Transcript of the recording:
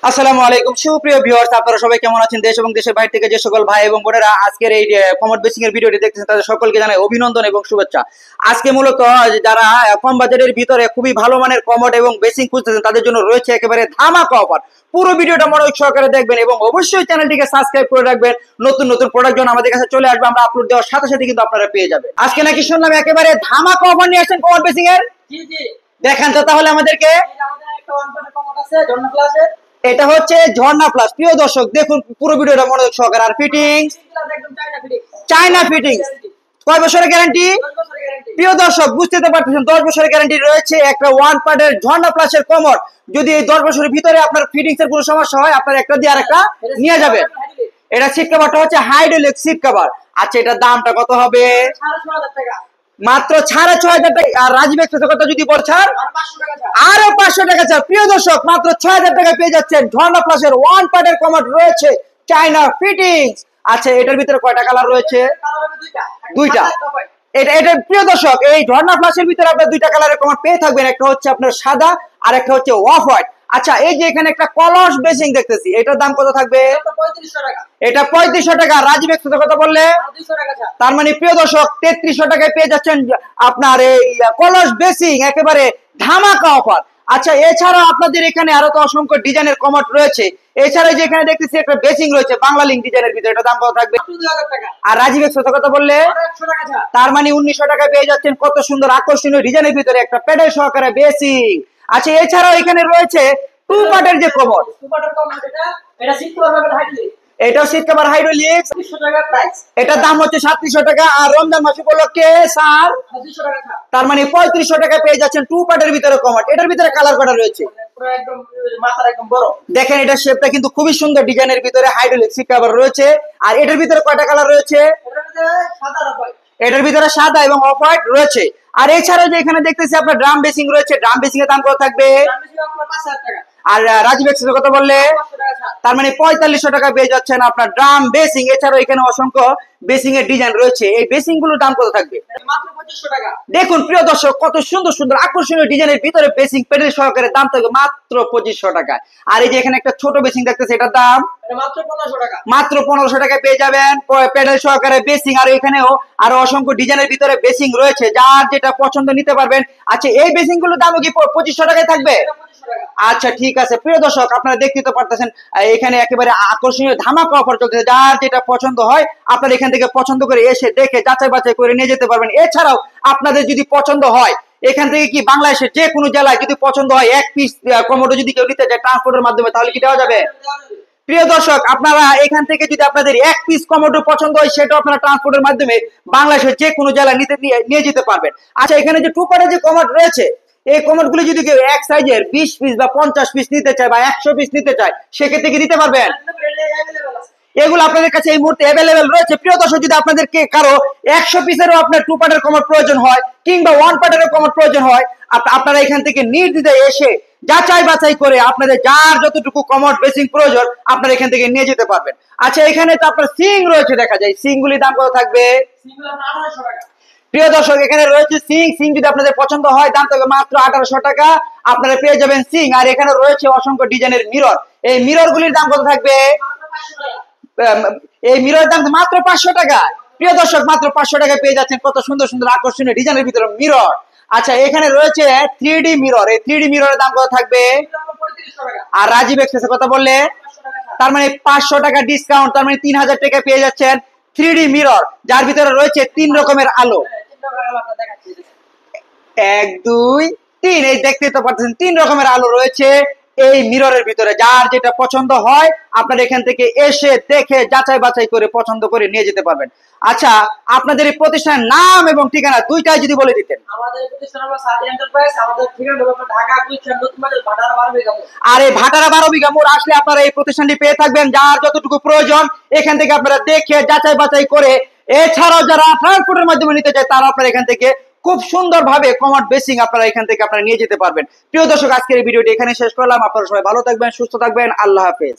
আসসালামু আলাইকুম সুপ্রিয় ভিউয়ার্স, আপনারা সবাই কেমন আছেন? দেশ এবং দেশের বাইরে থেকে যে সকল ভাই এবং বোনেরা আজকের এই কমোড বেসিং এর ভিডিওটি দেখতেছেন তাদের সকলকে জানাই অভিনন্দন এবং শুভেচ্ছা। আজকে মূলত যারা কম বাজেটের ভিতরে খুবই ভালো মানের কমোড এবং বেসিং খুঁজতেছেন তাদের জন্য রয়েছে একেবারে ধামাকা অফার। পুরো ভিডিওটা মনোযোগ সহকারে দেখবেন এবং অবশ্যই চ্যানেলটিকে সাবস্ক্রাইব করে রাখবেন। নতুন নতুন প্রোডাক্ট যখন আমাদের কাছে চলে আসবে আমরা আপলোড দেওয়ার সাথে সাথে কিন্তু আপনারা পেয়ে যাবেন। আজকে নাকি শুনলাম একেবারে ধামাকা অফার নিয়ে আসছেন কমোড বেসিং এর। জি জি, দেখান তো তাহলে আমাদেরকে। আমাদের একটা ওয়ান কমোড আছে ঝর্ণা ক্লাসের। এটা হচ্ছে ঝর্ণা প্লাস। প্রিয় দর্শক দেখুন পুরো ভিডিওটা মনোযোগ সহকারে। আর ফিটিংস একদম চায়না ফিটিংস। China fittings. কয় বছরের গ্যারান্টি? 10 বছরের গ্যারান্টি। প্রিয় দর্শক বুঝতে তো পারতেছেন 10 বছরের গ্যারান্টি রয়েছে একটা ওয়ান পার্টের ঝর্ণা প্লাসের কমোড। যদি এই 10 বছরের ভিতরে আপনার ফিটিংস এর কোনো সমস্যা হয় আপনার একটা দিয়ে আরেকটা নিয়ে যাবেন। এটা সিট কভারটা হচ্ছে হাইড্রোলিক সিট কভার। আচ্ছা এটার দামটা কত হবে? 6,500 টাকা। মাত্র 6,500 টাকা। আর রাজীব এক্সপ্রেস কথা যদি বলছেন আর 500 টাকা ছাড়। আরো 500 টাকা ছাড়। প্রিয় দর্শক মাত্র 6,000 টাকায় পেয়ে যাচ্ছেন ঝর্ণা প্লাসের ওয়ান পার্টের কমোড রয়েছে চায়না ফিটিংস। আচ্ছা এটার ভিতরে কয়টা কালার রয়েছে? কালার হবে দুইটা। দুইটা। এটা প্রিয় দর্শক এই ঝর্ণা প্লাসের ভিতরে আপনার দুইটা কালারের কমোড পেয়ে থাকবেন, একটা হচ্ছে আপনার সাদা আর একটা হচ্ছে অফ হোয়াইট। আচ্ছা এই যে এখানে একটা কলস বেসিং দেখতেছি, এটার দাম কত থাকবে? 3500 টাকা। এটা 3500 টাকা। রাজীব এক্সপ্রেস কথা বললে আর 200 টাকা ছাড়। তার মানে প্রিয় দর্শক 3300 টাকায় পেয়ে যাচ্ছেন আপনার এই কলস বেসিং একেবারে ধামাকা অফার। আচ্ছা এছাড়া আপনাদের এখানে আরো তো অসংখ্য ডিজাইনের কমোড রয়েছে। এছাড়া যে এখানে দেখতেছি একটা বেসিং রয়েছে বাংলা লিঙ্ক ডিজাইনের ভিতরে, এটা দাম কত থাকবে? মাত্র 2000 টাকা। আর রাজীব এক্সপ্রেস কথা বললে আর 100 টাকা ছাড়। তার মানে 1900 টাকায় পেয়ে যাচ্ছেন কত সুন্দর আকর্ষণীয় ডিজাইনের ভিতরে একটা প্যাডেল সহকারে বেসিং। আচ্ছা এছাড়াও এখানে রয়েছে টু পার্টের যে কমোড, সুপারটার কমোড এটা সিট কভার হবে হাইড্রোলিক। এটাও সিট কভার হাইড্রোলিক্স। 300 টাকা প্রাইস। এটার দাম হচ্ছে 3700 টাকা। আর রমজান মাস উপলক্ষে স্যার আর 200 টাকা ছাড়। তার মানে 3500 টাকা পেয়ে যাচ্ছেন টু পার্টের ভিতরে কমোড। এটার ভিতরে কালার করা রয়েছে পুরো একদম মাথার একদম বড়। দেখেন এটা শেপটা কিন্তু খুবই সুন্দর ডিজাইনের ভিতরে হাইড্রোলিক সিট কভার রয়েছে। আর এটার ভিতরে কয়টা কালার রয়েছে? এটার ভিতরে সাদা আর হোয়াইট। এটার ভিতরে সাদা এবং অফ হোয়াইট রয়েছে। আর এছাড়া যে এখানে দেখতেছি আপনার ড্রাম বেসিং রয়েছে, ড্রাম বেসিং এর দাম কত থাকবে? দাম বেশি আপনার 5000 টাকা। আর রাজীব এক্সপ্রেস কথা বললে 500 টাকা ছাড়। তার মানে 4500 টাকা পেয়ে যাচ্ছেন আপনার ড্রাম বেসিং। এছাড়াও এখানে অসংখ্য বেসিং এর ডিজাইন রয়েছে। এই বেসিং গুলোর দাম কত থাকবে? মাত্র 2500 টাকা। দেখুন প্রিয় দর্শক কত সুন্দর সুন্দর আকর্ষণীয় ডিজাইনের ভিতরে বেসিং প্যাডেল সহকারে দাম থাকবে মাত্র 2500 টাকা। আর এই যে এখানে একটা ছোট বেসিং দেখতেছে এটার দাম এটা মাত্র 1500 টাকা। মাত্র 1500 টাকায় পেয়ে যাবেন প্যাডেল সহকারে বেসিং। আর এখানেও আরো অসংখ্য ডিজাইনের ভিতরে বেসিং রয়েছে, যার যেটা পছন্দ নিতে পারবেন। আচ্ছা এই বেসিং গুলোর দামও কি 2500 টাকায় থাকবে? এটা 2500 টাকা। আচ্ছা ঠিক আছে প্রিয় দর্শক আপনারা দেখতে তো পারতেছেন এখানে একেবারে আকর্ষণীয় ধামাকা অফার চলতেছে। যার যেটা পছন্দ হয় আপনারা এখান থেকে পছন্দ করে এসে দেখে যাচাই বাছাই করে নিয়ে যেতে পারবেন। এছাড়াও আপনাদের যদি পছন্দ হয় এখান থেকে কি বাংলাদেশের যে কোনো জেলায় যদি পছন্দ হয় এক পিস কমোডো যদি কেউ নিতে চায় ট্রান্সপোর্টের মাধ্যমে তাহলে কি দেওয়া যাবে? প্রিয় দর্শক আপনারা এখান থেকে যদি আপনাদের এক পিস কমোডো পছন্দ হয় সেটা আপনারা ট্রান্সপোর্টের মাধ্যমে বাংলাদেশের যে কোনো জেলায় নিয়ে যেতে পারবেন। আচ্ছা এখানে যে টু পার্টের যে কমোড রয়েছে এই কমোড গুলি যদি কেউ এক সাইজের 20 পিস বা 50 পিস নিতে চায় বা 100 পিস নিতে চায় সেক্ষেত্রে কি দিতে পারবেন? এগুলো আপনাদের কাছে এই মুহূর্তে অ্যাভেলেবেল রয়েছে। প্রিয় দর্শক যদি আপনাদেরকে কারো 100 পিসেরও আপনার টু পার্টের কমোড প্রয়োজন হয় কিংবা ওয়ান পার্টেরও কমোড প্রয়োজন হয় আপনারা এখান থেকে নির্দ্বিধায় এসে যাচাই বাছাই করে আপনাদের যার যতটুকু কমোড বেসিং প্রয়োজন আপনারা এখান থেকে নিয়ে যেতে পারবেন। আচ্ছা এখানে তো আপনার সিং রয়েছে দেখা যায়, সিং গুলির দাম কত থাকবে? সিঙ্গেল আপনার 1800 টাকা। প্রিয় দর্শক এখানে রয়েছে সিং যদি আপনাদের পছন্দ হয় দাম থাকবে মাত্র 1800 টাকা। আপনারা পেয়ে যাবেন সিং। আর এখানে রয়েছে অসংখ্য ডিজাইনের মিরর। এই মিরর গুলির দাম কত থাকবে? মাত্র 500 টাকা। এই মিররের দাম মাত্র 500 টাকা। প্রিয় দর্শক মাত্র 500 টাকায় পেয়ে যাচ্ছেন কত সুন্দর সুন্দর আকর্ষণীয় ডিজাইনের ভিতরে মিরর। আচ্ছা এখানে রয়েছে 3D মিরর। এই 3D মিররের দাম কত থাকবে? এটা আপনার 3500 টাকা। আর রাজীব এক্সপ্রেসের কথা বললে 500 টাকা ছাড়। তার মানে 500 টাকা ডিসকাউন্ট, তার মানে 3000 টাকায় পেয়ে যাচ্ছেন 3D মিরর যার ভিতরে রয়েছে 3 রকমের আলো। চিন্তা করে আপনাদের দেখাচ্ছি। 1 2 3 এই দেখতে তো পাচ্ছেন 3 রকমের আলো রয়েছে এই মিররের ভিতরে। যার যেটা পছন্দ হয় আপনারা এখান থেকে এসে দেখে যাচাই বাছাই করে পছন্দ করে নিয়ে যেতে পারবেন। আচ্ছা আপনাদের এই প্রতিষ্ঠানের নাম এবং ঠিকানা দুইটাই যদি বলে দিতেন। আমাদের প্রতিষ্ঠান হলো সাদি এন্টারপ্রাইজ। আমাদের ঠিকানা হলো ঢাকা গুলশান নতুন বাজার ভাটারা 12 বিঘা মোড়। আর এই ভাটারা 12 বিঘা মোড় আসলে আপনারা এই প্রতিষ্ঠানটি পেয়ে থাকবেন। যার যতটুকু প্রয়োজন এখান থেকে আপনারা দেখে যাচাই বাছাই করে, এছাড়াও যারা ট্রান্সপোর্টের মাধ্যমে নিতে চায় তারা আপনারা এখান থেকে খুব সুন্দরভাবে কমোড বেসিং আপনারা এখান থেকে আপনারা নিয়ে যেতে পারবেন। প্রিয় দর্শক আজকের এই ভিডিওটি এখানে শেষ করলাম। আপনারা সবাই ভালো থাকবেন, সুস্থ থাকবেন। আল্লাহ হাফেজ।